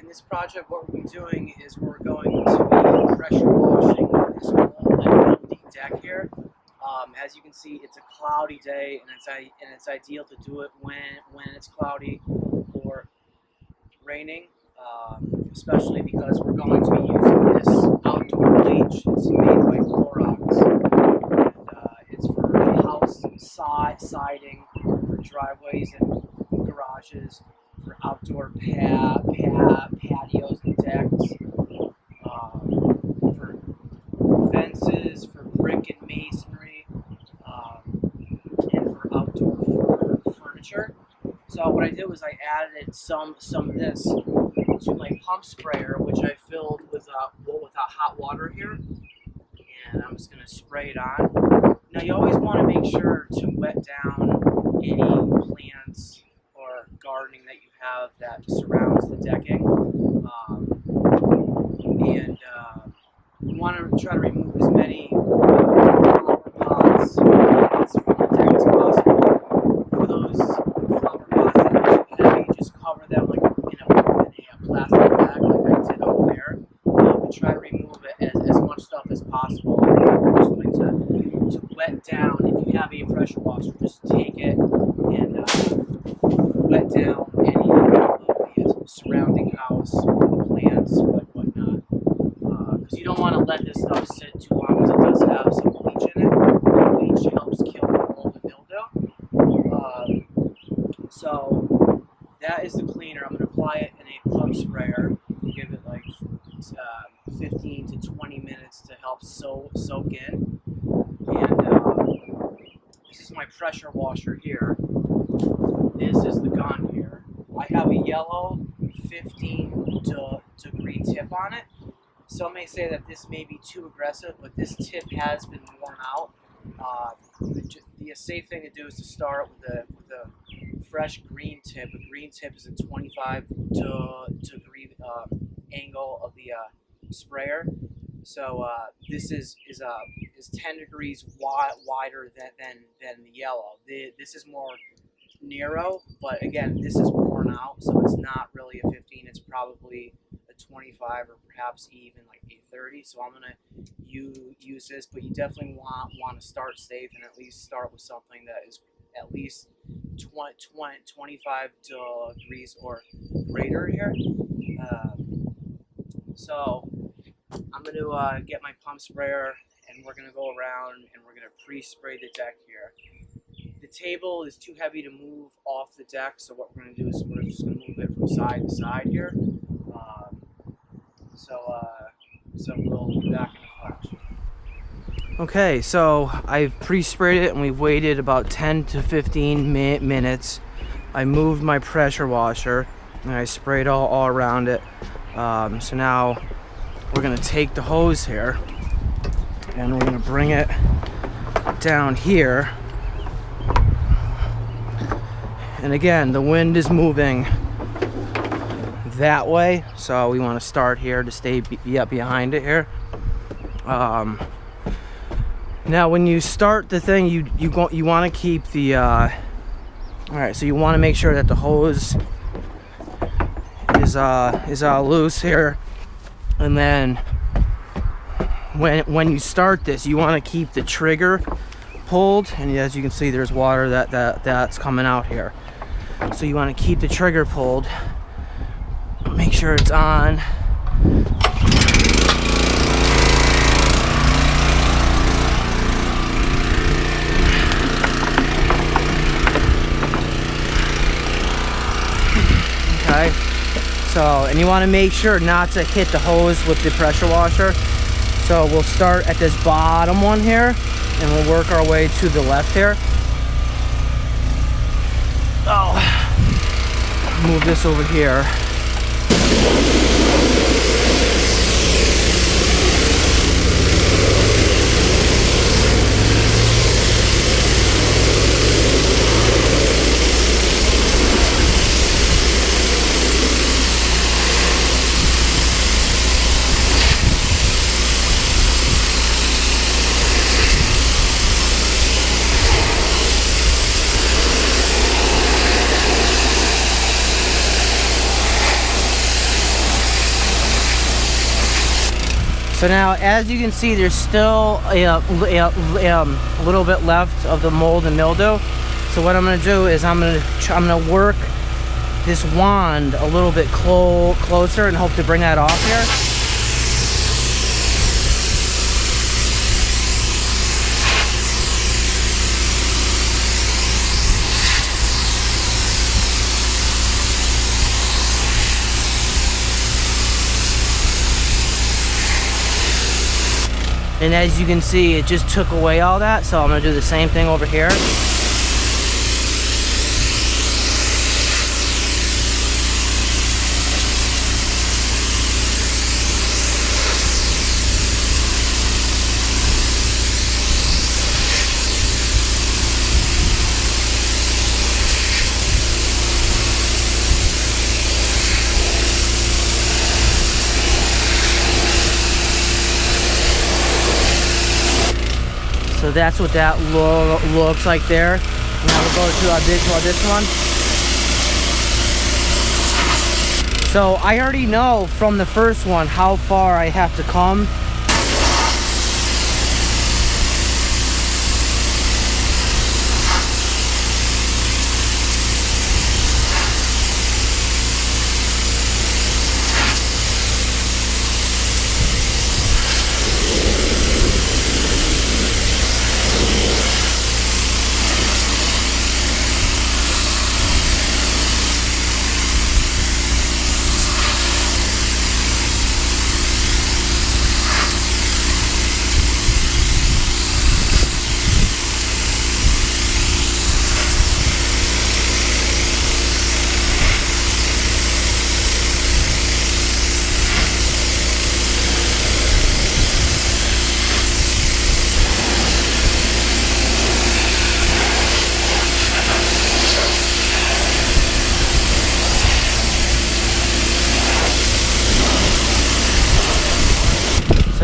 in this project, what we're doing is we're going to be pressure washing this whole empty deck here. As you can see, it's a cloudy day, and it's ideal to do it when it's cloudy or raining, especially because we're going to be using this outdoor bleach. It's made by Clorox, and it's for house siding, for driveways and garages, for outdoor patios and decks, for fences, for brick and masonry, and for outdoor furniture. So what I did was I added some of this to my pump sprayer, which I filled with hot water here, and I'm just going to spray it on. Now you always want to make sure to wet down any plants or gardening that you have that surrounds the decking, and you want to try to remove as many flower pots from the deck as possible. For those flower pots that are too heavy, just cover them like in a plastic bag like I did over there, and try to remove it as much stuff as possible. I'm just going to wet down. If you have a pressure washer, just take it and wet down any of the surrounding house, the plants, whatnot. Because you don't want to let this stuff sit too long, because it does have some bleach in it. The bleach helps kill mold and mildew. So that is the cleaner. I'm going to apply it in a pump sprayer. Give it like 15 to 20 minutes to help soak in. And this is my pressure washer here. This is the gun here. I have a yellow 15 degree tip on it. Some may say that this may be too aggressive, but this tip has been worn out. The safe thing to do is to start with a fresh green tip. A green tip is a 25 degree angle of the sprayer. So this is 10 degrees wider than the yellow. This is more narrow, but again, this is worn out, so it's not really a 15. It's probably a 25 or perhaps even like a 30. So I'm gonna use this, but you definitely want to start safe and at least start with something that is at least 25 degrees or greater here. So I'm going to get my pump sprayer, and we're going to go around and we're going to pre-spray the deck here. The table is too heavy to move off the deck, so what we're going to do is we're just going to move it from side to side here. So we'll be back in a flash. Okay, so I've pre-sprayed it and we've waited about 10 to 15 minutes. I moved my pressure washer and I sprayed all around it. So now we're gonna take the hose here and we're gonna bring it down here. And again, the wind is moving that way, so we want to start here to stay up behind it here. Now when you start the thing, you want to keep the all right, so you want to make sure that the hose is loose here, and then when you start this, you want to keep the trigger pulled, and as you can see, there's water that's coming out here, so you want to keep the trigger pulled, make sure it's on. Okay, so, and you want to make sure not to hit the hose with the pressure washer. So we'll start at this bottom one here, and we'll work our way to the left here. Oh, move this over here. So now, as you can see, there's still a little bit left of the mold and mildew. So what I'm going to do is I'm going to work this wand a little bit closer and hope to bring that off here. And as you can see, it just took away all that, so I'm going to do the same thing over here. So that's what that looks like there. Now we'll go to this one. So I already know from the first one how far I have to come.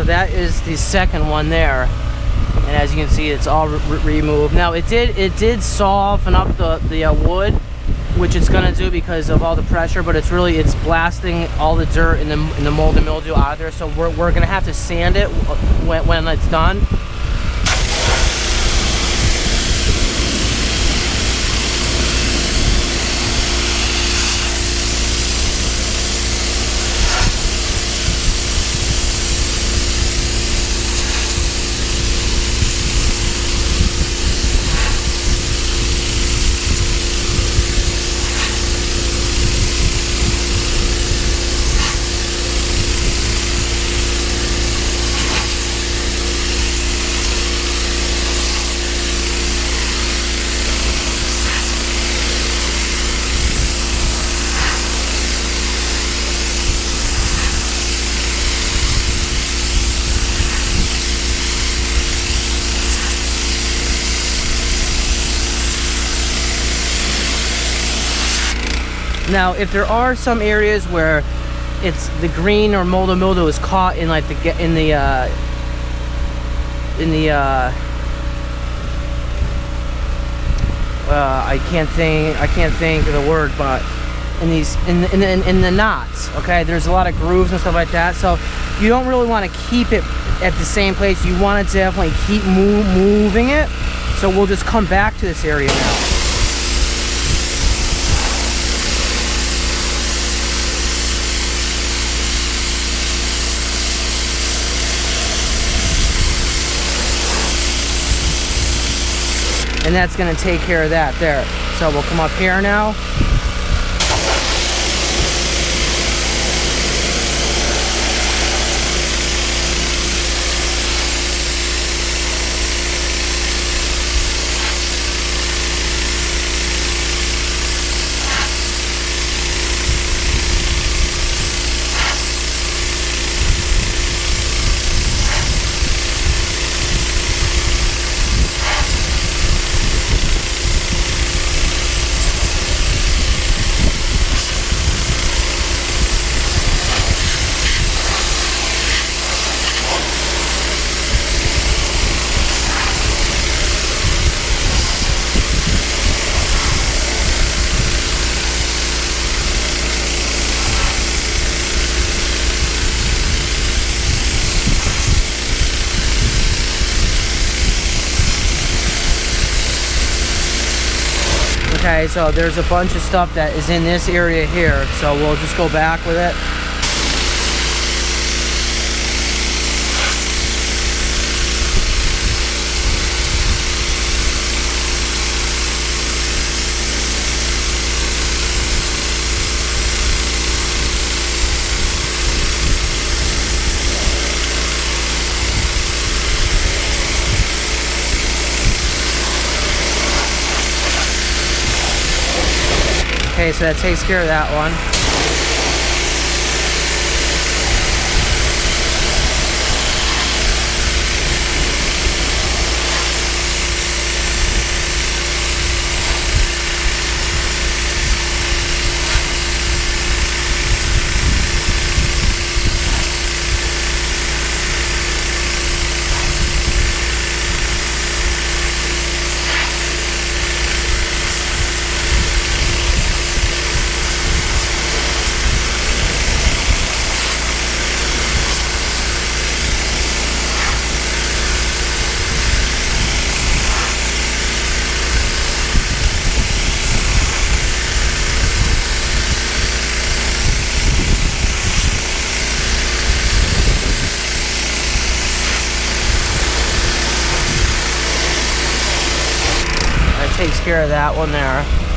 That is the second one there, and as you can see, it's all removed. Now it did soften up the wood, which it's gonna do because of all the pressure, but it's blasting all the dirt and the mold and mildew out of there. So we're gonna have to sand it when it's done. Now, if there are some areas where it's the green or mold or mildew is caught in like I can't think of the word, but in the knots, okay, there's a lot of grooves and stuff like that, so you don't really want to keep it at the same place. You want to definitely keep moving it. So we'll just come back to this area now. And that's going to take care of that there. So we'll come up here now. Okay, so there's a bunch of stuff that is in this area here, so we'll just go back with it. Okay, so that takes care of that one. Takes care of that one there.